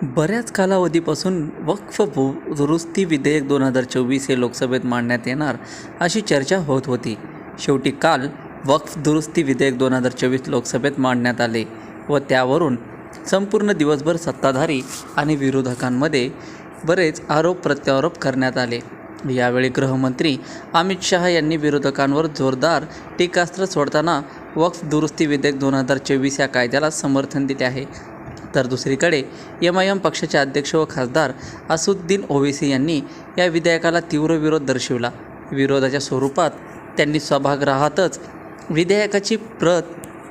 बऱ्याच कालावधीपासून वक्फ दुरुस्ती विधेयक 2024 हे लोकसभेत मांडण्यात येणार अशी चर्चा होत होती. शेवटी काल वक्फ दुरुस्ती विधेयक 2024 लोकसभेत मांडण्यात आले व त्यावरून संपूर्ण दिवसभर सत्ताधारी आणि विरोधकांमध्ये बरेच आरोप प्रत्यारोप करण्यात आले. यावेळी गृहमंत्री अमित शहा यांनी विरोधकांवर जोरदार टीकास्त्र सोडताना वक्फ दुरुस्ती विधेयक 2024 या कायद्याला समर्थन दिले आहे. तर दुसरीकडे MIM पक्षाचे अध्यक्ष व खासदार असदुद्दीन ओवैसी यांनी या विधेयकाला तीव्र विरोध दर्शविला. विरोधाच्या स्वरूपात त्यांनी सभागृहातच विधेयकाची प्रत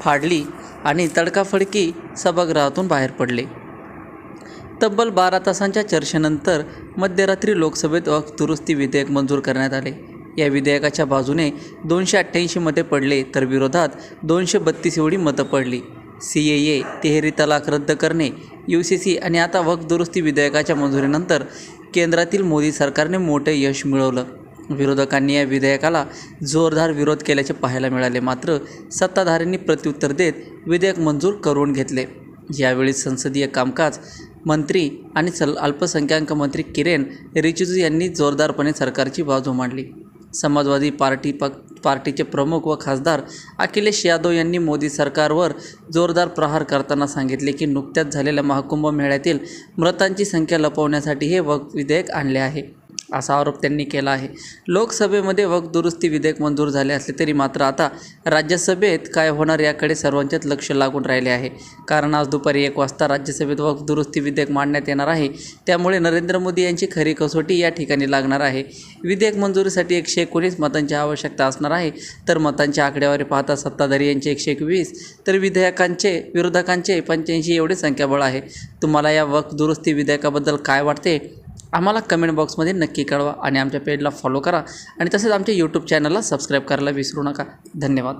फाडली आणि तडकाफडकी सभागृहातून बाहेर पडले. तब्बल 12 तासांच्या चर्चेनंतर मध्यरात्री लोकसभेत वक्फ दुरुस्ती विधेयक मंजूर करण्यात आले. या विधेयकाच्या बाजूने 288 मते पडले तर विरोधात 232 एवढी मतं पडली. CAA, तिहेरी तलाक रद्द करणे, UCC आणि आता वक्फ दुरुस्ती विधेयकाच्या मंजुरीनंतर केंद्रातील मोदी सरकारने मोठे यश मिळवलं. विरोधकांनी या विधेयकाला जोरदार विरोध केल्याचे पाहायला मिळाले. मात्र सत्ताधाऱ्यांनी प्रत्युत्तर देत विधेयक मंजूर करून घेतले. यावेळी संसदीय कामकाज मंत्री आणि अल्पसंख्याक मंत्री किरेन रिजिजू यांनी जोरदारपणे सरकारची बाजू मांडली. समाजवादी पार्टीचे प्रमुख व खासदार अखिलेश यादव यांनी मोदी सरकारवर जोरदार प्रहार करताना सांगितले की नुकत्याच झालेल्या महाकुंभ मेळ्यातील मृतांची संख्या लपवण्यासाठी हे वक्फ विधेयक आणले आहे, असा आरोप त्यांनी केला आहे. लोकसभेमध्ये वक्फ दुरुस्ती विधेयक मंजूर झाले असले तरी मात्र आता राज्यसभेत काय होणार याकडे सर्वांचेच लक्ष लागून राहिले आहे. कारण आज दुपारी 1 वाजता राज्यसभेत वक्फ दुरुस्ती विधेयक मांडण्यात येणार आहे. त्यामुळे नरेंद्र मोदी यांची खरी कसोटी या ठिकाणी लागणार आहे. विधेयक मंजुरीसाठी 119 मतांची आवश्यकता असणार आहे. तर मतांच्या आकडेवारी पाहता सत्ताधारी यांचे 120 तर विरोधकांचे 85 एवढे संख्याबळ आहे. तुम्हाला या वक्फ दुरुस्ती विधेयकाबद्दल काय वाटते आम्हाला कमेंट बॉक्समध्ये नक्की कळवा आणि आमच्या पेजला फॉलो करा आणि तसेच आमच्या YouTube चॅनलला सबस्क्राईब करायला विसरू नका. धन्यवाद.